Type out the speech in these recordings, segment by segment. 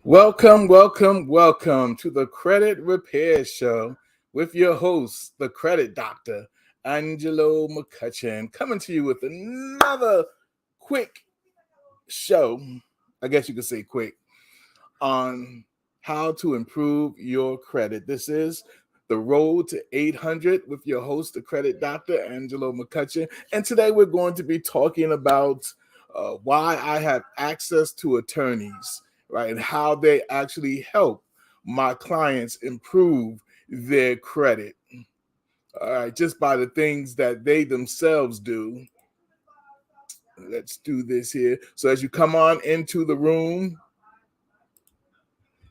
Welcome to the Credit Repair Show with your host, the Credit Doctor, Angelo McCutcheon, coming to you with another quick show, I guess you could say quick, on how to improve your credit. This is the Road to 800 with your host, the Credit Doctor, Angelo McCutcheon. And today we're going to be talking about why I have access to attorneys, right, and how they actually help my clients improve their credit. All right, just by the things that they themselves do. Let's do this here. So as you come on into the room,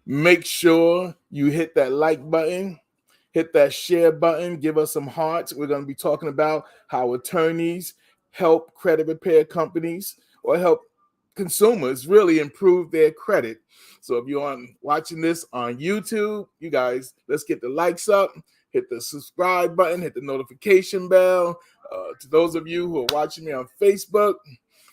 make sure you hit that like button, hit that share button, give us some hearts. We're going to be talking about how attorneys help credit repair companies or help consumers really improve their credit. So if you're watching this on YouTube, you guys, let's get the likes up, hit the subscribe button, hit the notification bell. To those of you who are watching me on Facebook,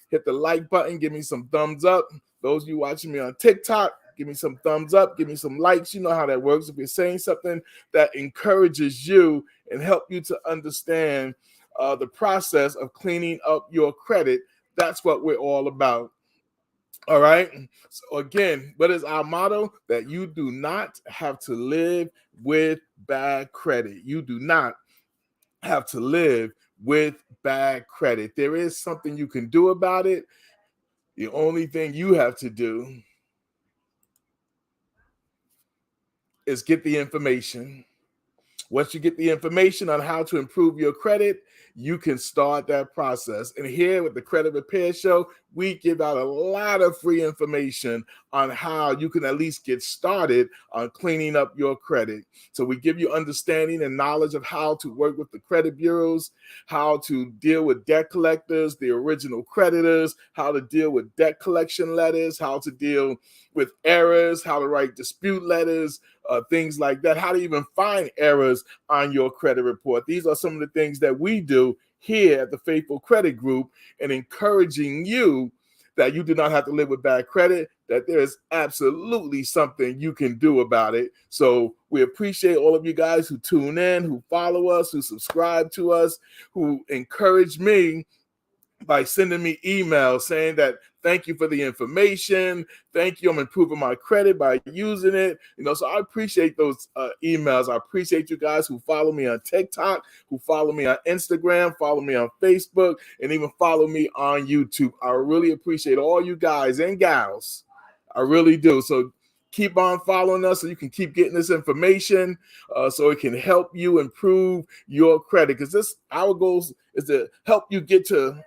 hit the like button, give me some thumbs up. Those of you watching me on TikTok, give me some thumbs up, give me some likes. You know how that works. If you're saying something that encourages you and help you to understand the process of cleaning up your credit, that's what we're all about. All right. So again, what is our motto? That you do not have to live with bad credit. You do not have to live with bad credit. There is something you can do about it. The only thing you have to do is get the information. Once you get the information on how to improve your credit, you can start that process. And here with the Credit Repair Show, we give out a lot of free information on how you can at least get started on cleaning up your credit. So we give you understanding and knowledge of how to work with the credit bureaus, how to deal with debt collectors, the original creditors, how to deal with debt collection letters, how to deal with errors, how to write dispute letters, things like that, how to even find errors on your credit report. These are some of the things that we do here at the Faithful Credit Group, and encouraging you that you do not have to live with bad credit, that there is absolutely something you can do about it. So we appreciate all of you guys who tune in, who follow us, who subscribe to us, who encourage me by sending me emails saying that thank you for the information. Thank you. I'm improving my credit by using it. So I appreciate those emails. I appreciate you guys who follow me on TikTok, who follow me on Instagram, follow me on Facebook, and even follow me on YouTube. I really appreciate all you guys and gals. I really do. So keep on following us so you can keep getting this information so it can help you improve your credit. Because our goal is to help you get to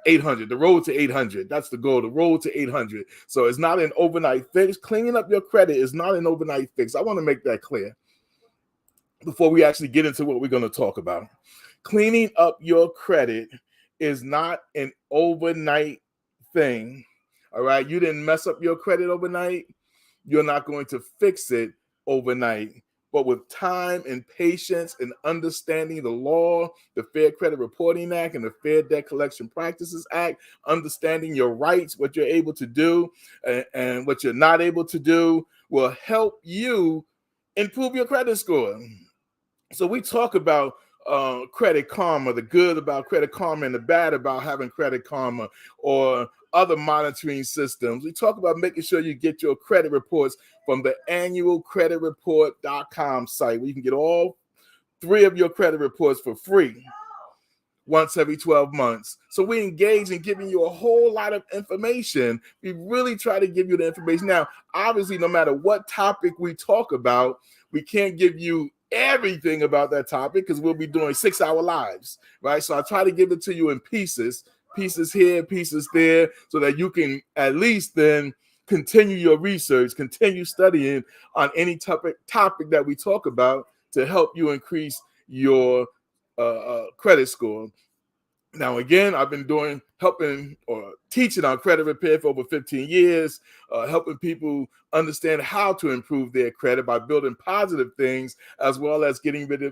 800, the road to 800. That's the goal, the road to 800. So it's not an overnight fix. Cleaning up your credit is not an overnight fix. I want to make that clear before we actually get into what we're going to talk about. Cleaning up your credit is not an overnight thing. All right. You didn't mess up your credit overnight. You're not going to fix it overnight. But with time and patience and understanding the law, the Fair Credit Reporting Act and the Fair Debt Collection Practices Act, understanding your rights, what you're able to do and what you're not able to do will help you improve your credit score. So we talk about Credit Karma, the good about Credit Karma and the bad about having Credit Karma, or other monitoring systems. We talk about making sure you get your credit reports from the annualcreditreport.com site, where you can get all 3 of your credit reports for free once every 12 months. So we engage in giving you a whole lot of information. We really try to give you the information. Now, obviously, no matter what topic we talk about, we can't give you everything about that topic because we'll be doing 6-hour lives, right? So I try to give it to you in pieces here, pieces there, so that you can at least then continue your research, continue studying on any topic that we talk about to help you increase your credit score. Now, again, I've been helping or teaching on credit repair for over 15 years, helping people understand how to improve their credit by building positive things, as well as getting rid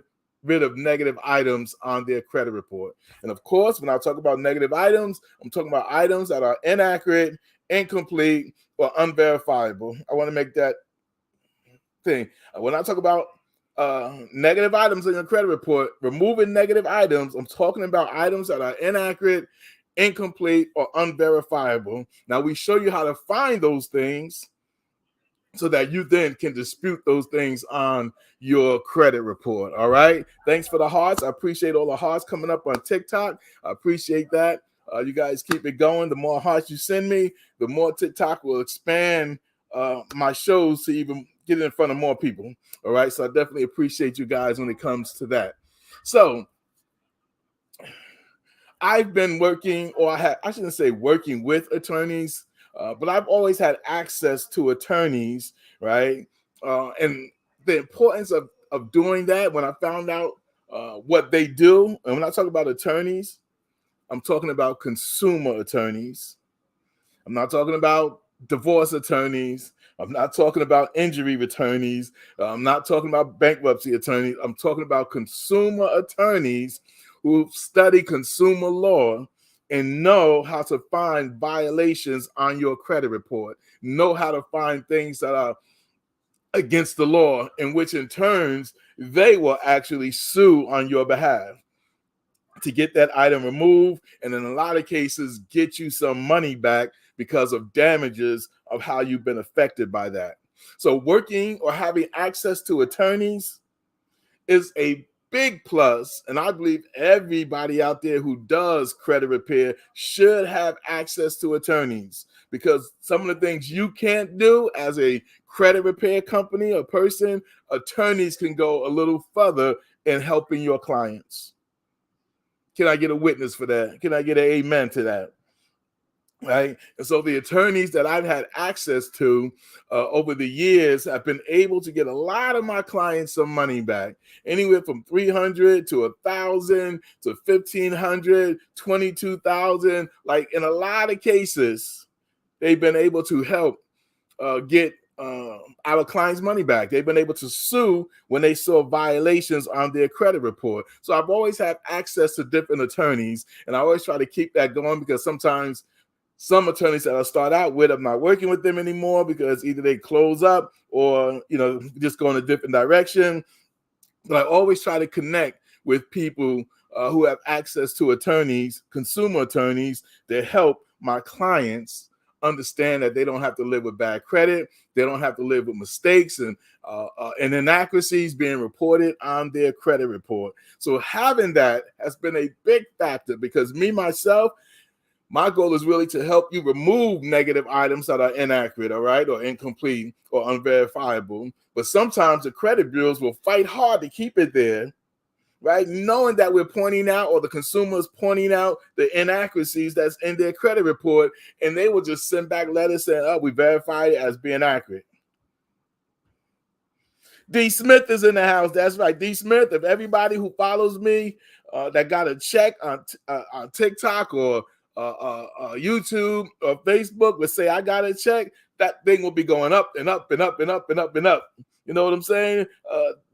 of negative items on their credit report. And of course, when I talk about negative items, I'm talking about items that are inaccurate incomplete, or unverifiable. I want to make that thing. When I talk about negative items in your credit report, removing negative items, I'm talking about items that are inaccurate, incomplete, or unverifiable. Now, we show you how to find those things so that you then can dispute those things on your credit report. All right. Thanks for the hearts. I appreciate all the hearts coming up on TikTok. I appreciate that. You guys keep it going. The more hearts you send me, the more TikTok will expand my shows to even get in front of more people. All right. So I definitely appreciate you guys when it comes to that. So I've been working, or I shouldn't say working with attorneys, but I've always had access to attorneys, right? And the importance of doing that, when I found out what they do, and when I talk about attorneys, I'm talking about consumer attorneys. I'm not talking about divorce attorneys. I'm not talking about injury attorneys. I'm not talking about bankruptcy attorneys. I'm talking about consumer attorneys who study consumer law and know how to find violations on your credit report, know how to find things that are against the law, in which in turns they will actually sue on your behalf to get that item removed, and in a lot of cases get you some money back because of damages of how you've been affected by that. So working or having access to attorneys is a big plus, and I believe everybody out there who does credit repair should have access to attorneys, because some of the things you can't do as a credit repair company or person, attorneys can go a little further in helping your clients. Can I get a witness for that? Can I get an amen to that? Right. And so the attorneys that I've had access to over the years have been able to get a lot of my clients some money back, anywhere from $300 to $1,000 to $1,500, $22,000. Like in a lot of cases, they've been able to help get our clients' money back. They've been able to sue when they saw violations on their credit report. So I've always had access to different attorneys, and I always try to keep that going, because sometimes some attorneys that I start out with, I'm not working with them anymore because either they close up or, just go in a different direction. But I always try to connect with people who have access to attorneys, consumer attorneys, that help my clients understand that they don't have to live with bad credit. They don't have to live with mistakes and inaccuracies being reported on their credit report. So having that has been a big factor, because myself, my goal is really to help you remove negative items that are inaccurate, all right, or incomplete or unverifiable. But sometimes the credit bureaus will fight hard to keep it there, right? Knowing that we're pointing out, or the consumer is pointing out, the inaccuracies that's in their credit report, and they will just send back letters saying, oh, we verified it as being accurate. D. Smith is in the house. That's right, D. Smith. If everybody who follows me that got a check on TikTok or YouTube or Facebook would say, I got a check, that thing will be going up and up and up and up and up and up. You know what I'm saying?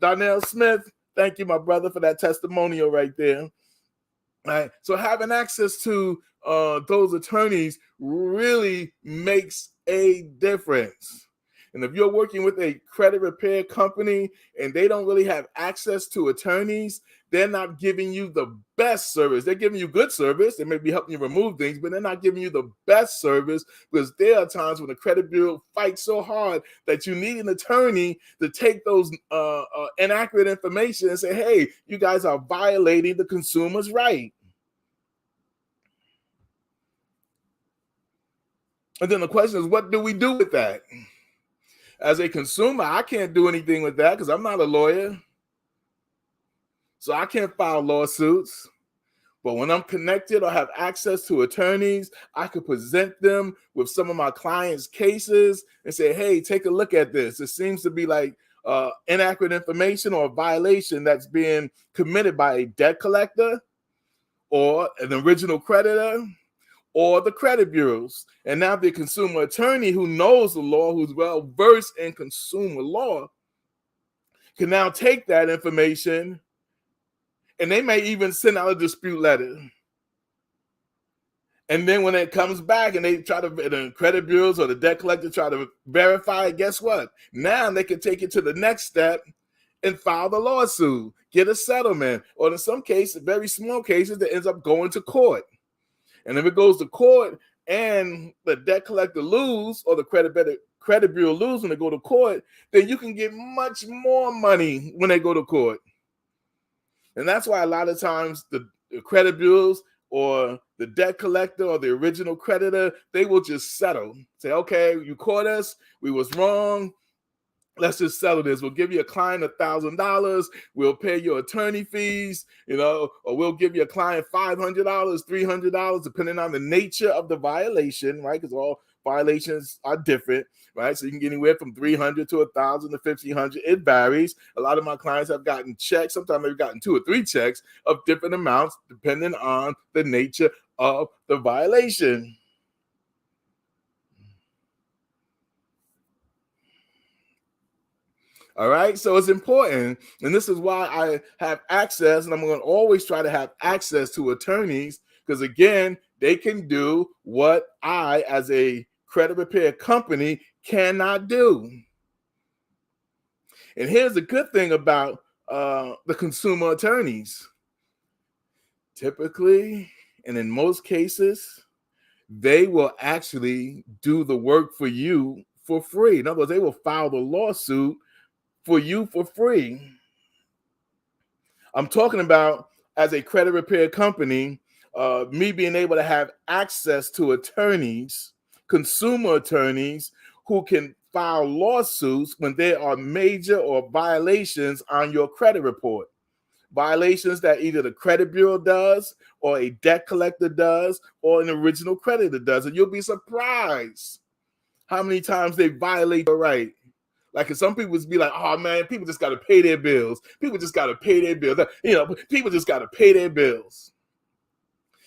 Darnell Smith, thank you, my brother, for that testimonial right there. All right. So having access to those attorneys really makes a difference. And if you're working with a credit repair company and they don't really have access to attorneys, they're not giving you the best service. They're giving you good service. They may be helping you remove things, but they're not giving you the best service, because there are times when the credit bureau fights so hard that you need an attorney to take those inaccurate information and say, hey, you guys are violating the consumer's right. And then the question is, what do we do with that? As a consumer, I can't do anything with that because I'm not a lawyer. So I can't file lawsuits. But when I'm connected or have access to attorneys, I could present them with some of my clients' cases and say, hey, take a look at this. It seems to be like inaccurate information or a violation that's being committed by a debt collector or an original creditor or the credit bureaus. And now the consumer attorney, who knows the law, who's well versed in consumer law, can now take that information, and they may even send out a dispute letter. And then when it comes back and they try to, the credit bureaus or the debt collector try to verify it, guess what? Now they can take it to the next step and file the lawsuit, get a settlement, or in some cases, very small cases, that ends up going to court. And if it goes to court and the debt collector lose, or the credit bureau lose when they go to court, then you can get much more money when they go to court. And that's why a lot of times the credit bureaus or the debt collector or the original creditor, they will just settle. Say, okay, you caught us, we was wrong, let's just settle this. We'll give you a client $1,000. We'll pay your attorney fees, or we'll give your client $500, $300, depending on the nature of the violation, right? Because all violations are different, right? So you can get anywhere from $300 to $1,000 to $1,500. It varies. A lot of my clients have gotten checks. Sometimes they've gotten 2 or 3 checks of different amounts, depending on the nature of the violation. All right, so it's important, and this is why I have access, and I'm going to always try to have access to attorneys, because again, they can do what I, as a credit repair company, cannot do. And here's the good thing about the consumer attorneys. Typically, and in most cases, they will actually do the work for you for free. In other words, they will file the lawsuit for you for free. I'm talking about, as a credit repair company, me being able to have access to attorneys, consumer attorneys, who can file lawsuits when there are major or violations on your credit report. Violations that either the credit bureau does, or a debt collector does, or an original creditor does. And you'll be surprised how many times they violate your right. Like, some people would be like, oh man, people just got to pay their bills. People just got to pay their bills. People just got to pay their bills.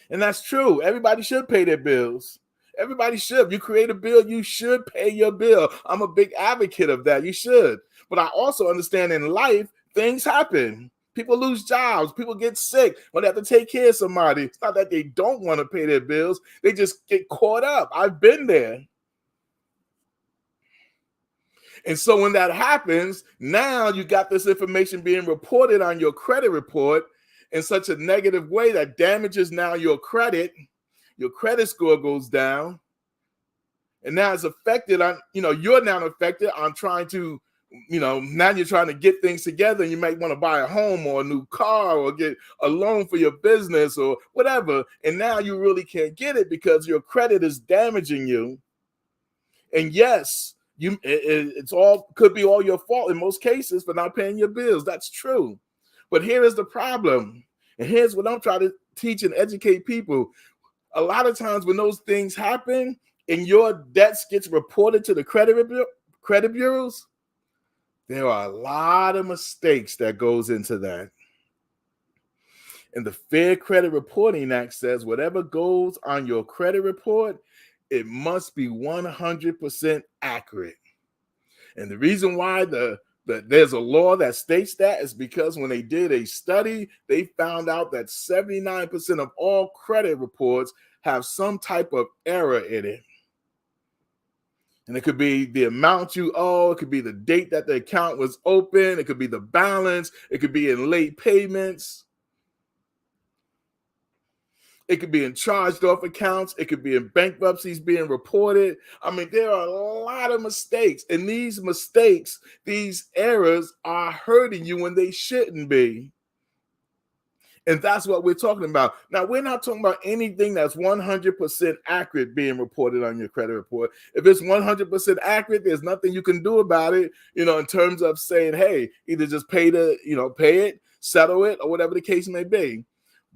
And that's true. Everybody should pay their bills. Everybody should. You create a bill, you should pay your bill. I'm a big advocate of that. You should. But I also understand in life, things happen. People lose jobs. People get sick when they have to take care of somebody. It's not that they don't want to pay their bills. They just get caught up. I've been there. And so when that happens, now you got this information being reported on your credit report in such a negative way that damages now your credit score goes down. And now it's affected on, you're now affected on trying to, now you're trying to get things together, and you might want to buy a home or a new car or get a loan for your business or whatever. And now you really can't get it because your credit is damaging you. And yes, it's all could be all your fault in most cases for not paying your bills. That's true. But here is the problem. And here's what I'm trying to teach and educate people. A lot of times when those things happen and your debts gets reported to the credit bureaus, there are a lot of mistakes that goes into that. And the Fair Credit Reporting Act says whatever goes on your credit report, it must be 100% accurate. And the reason why there's a law that states that is because when they did a study, they found out that 79% of all credit reports have some type of error in it. And it could be the amount you owe, it could be the date that the account was open, it could be the balance, it could be in late payments. It could be in charged off accounts. It could be in bankruptcies being reported. I mean, there are a lot of mistakes. And these mistakes, these errors are hurting you when they shouldn't be. And that's what we're talking about. Now, we're not talking about anything that's 100% accurate being reported on your credit report. If it's 100% accurate, there's nothing you can do about it, in terms of saying, hey, either just pay it, settle it, or whatever the case may be.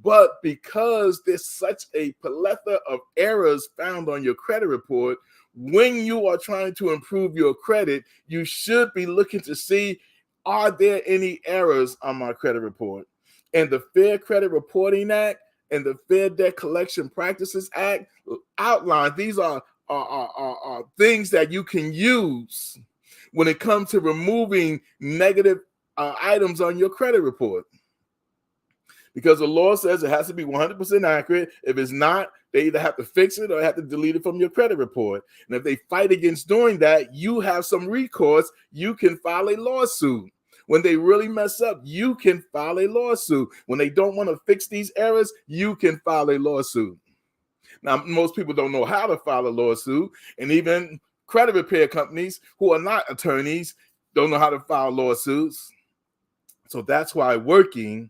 But because there's such a plethora of errors found on your credit report, when you are trying to improve your credit, you should be looking to see, are there any errors on my credit report? And the Fair Credit Reporting Act and the Fair Debt Collection Practices Act outline these are things that you can use when it comes to removing negative items on your credit report. because the law says it has to be 100% accurate. If it's not, they either have to fix it or have to delete it from your credit report. And if they fight against doing that, you have some recourse. You can file a lawsuit. When they really mess up, you can file a lawsuit. When they don't want to fix these errors, you can file a lawsuit. Now, most people don't know how to file a lawsuit, and even credit repair companies who are not attorneys don't know how to file lawsuits. So that's why working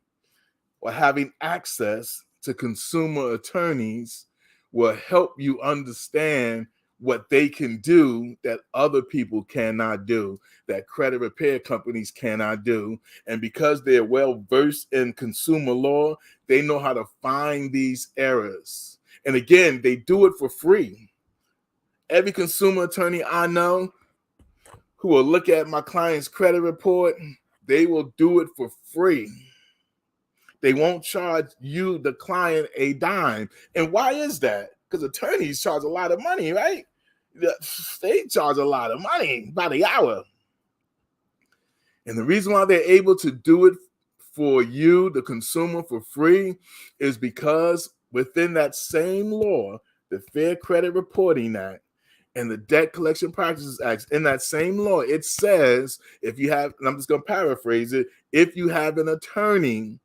or having access to consumer attorneys will help you understand what they can do that other people cannot do, that credit repair companies cannot do. And because they're well versed in consumer law, they know how to find these errors. And again, they do it for free. Every consumer attorney I know who will look at my client's credit report, they will do it for free. They won't charge you, the client, a dime. And why is that? Because attorneys charge a lot of money, right? They charge a lot of money by the hour. And the reason why they're able to do it for you, the consumer, for free is because within that same law, the Fair Credit Reporting Act and the Debt Collection Practices Act, in that same law, it says if you have, and I'm just going to paraphrase it, if you have an attorney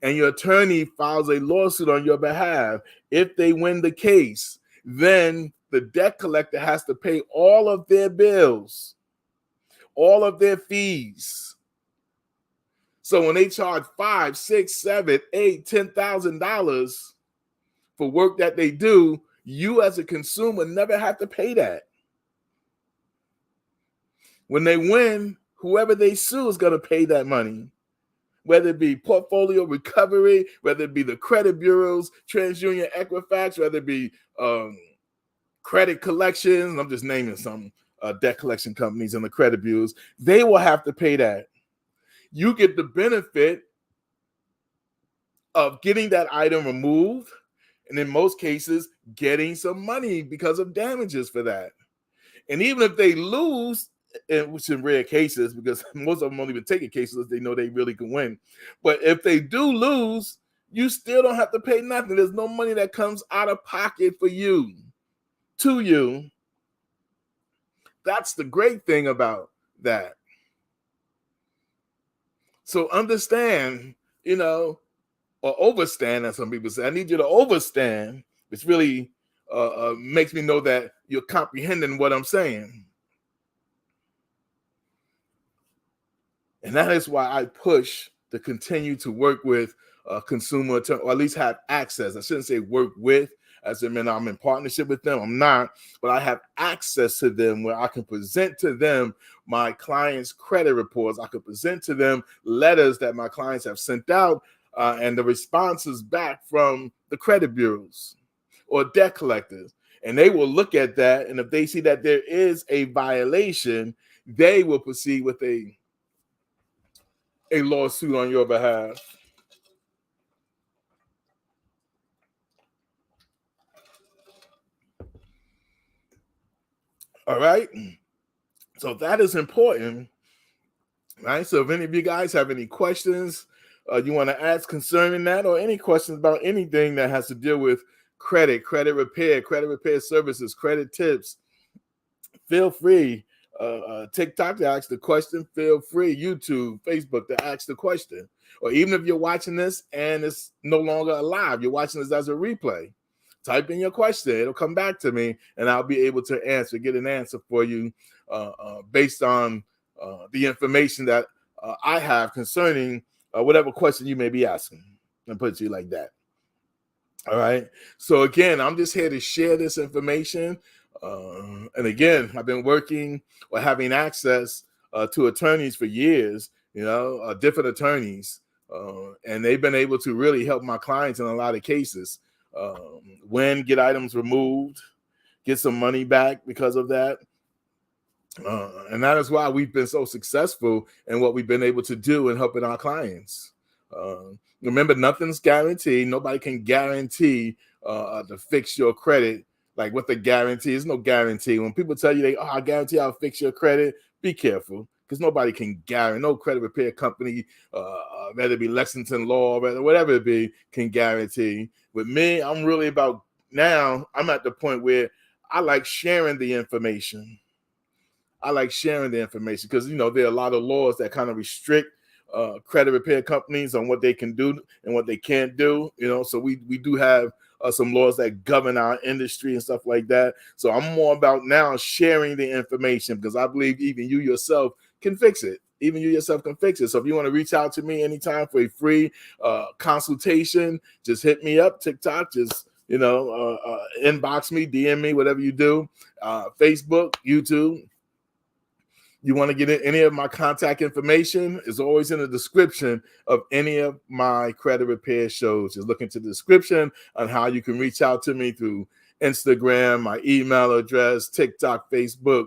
and your attorney files a lawsuit on your behalf, if they win the case, then the debt collector has to pay all of their bills, all of their fees. So when they charge $5, $6, $7, $8, $10,000 for work that they do, you as a consumer never have to pay that. When they win, whoever they sue is going to pay that money. Whether it be portfolio recovery, whether it be the credit bureaus, TransUnion, Equifax, whether it be credit collections, I'm just naming some debt collection companies and the credit bureaus, they will have to pay that. You get the benefit of getting that item removed, and in most cases, getting some money because of damages for that. And even if they lose, which in rare cases, because most of them won't even take a case unless they know they really can win. But if they do lose, you still don't have to pay nothing. There's no money that comes out of pocket for you, to you. That's the great thing about that. So understand, or overstand, as some people say. I need you to overstand, which really makes me know that you're comprehending what I'm saying. And that is why I push to continue to work with consumer attorney, or at least have access. I shouldn't say work with, as in I'm in partnership with them. I'm not, but I have access to them where I can present to them my clients' credit reports. I could present to them letters that my clients have sent out and the responses back from the credit bureaus or debt collectors. And they will look at that. And if they see that there is a violation, they will proceed with a lawsuit on your behalf. All right. So that is important, right? So if any of you guys have any questions you want to ask concerning that, or any questions about anything that has to deal with credit repair services, credit tips, feel free. TikTok to ask the question, feel free. YouTube, Facebook to ask the question. Or even if you're watching this and it's no longer alive, you're watching this as a replay, type in your question. It'll come back to me and I'll be able to get an answer for you based on the information that I have concerning whatever question you may be asking. And put it to you like that. All right. So again, I'm just here to share this information. And again, I've been working or having access to attorneys for years, different attorneys, and they've been able to really help my clients in a lot of cases. Get items removed, get some money back because of that. And that is why we've been so successful in what we've been able to do in helping our clients. Remember, nothing's guaranteed. Nobody can guarantee to fix your credit. Like what the guarantee is, no guarantee. When people tell you I guarantee I'll fix your credit, be careful. because nobody can guarantee, no credit repair company, whether it be Lexington Law, whatever it be, can guarantee. With me, I'm really about, now I'm at the point where I like sharing the information. I like sharing the information because, you know, there are a lot of laws that kind of restrict credit repair companies on what they can do and what they can't do, you know. So we do have some laws that govern our industry and stuff like that. So I'm more about now sharing the information because I believe even you yourself can fix it. Even you yourself can fix it. So if you want to reach out to me anytime for a free consultation, just hit me up, TikTok, just, you know, inbox me, DM me, whatever you do, Facebook, YouTube. You want to get any of my contact information, is always in the description of any of my credit repair shows. Just look into the description on how you can reach out to me through Instagram, my email address, TikTok, Facebook,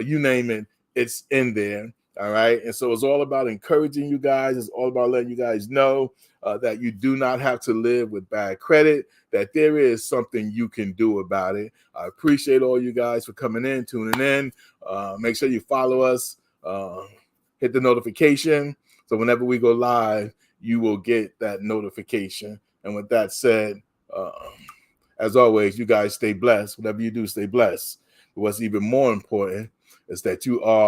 you name it, it's in there. All right. And so it's all about encouraging you guys. It's all about letting you guys know that you do not have to live with bad credit, that there is something you can do about it. I appreciate all you guys for coming in, tuning in. Make sure you follow us, hit the notification. So whenever we go live, you will get that notification. And with that said, as always, you guys stay blessed. Whatever you do, stay blessed. But what's even more important is that you are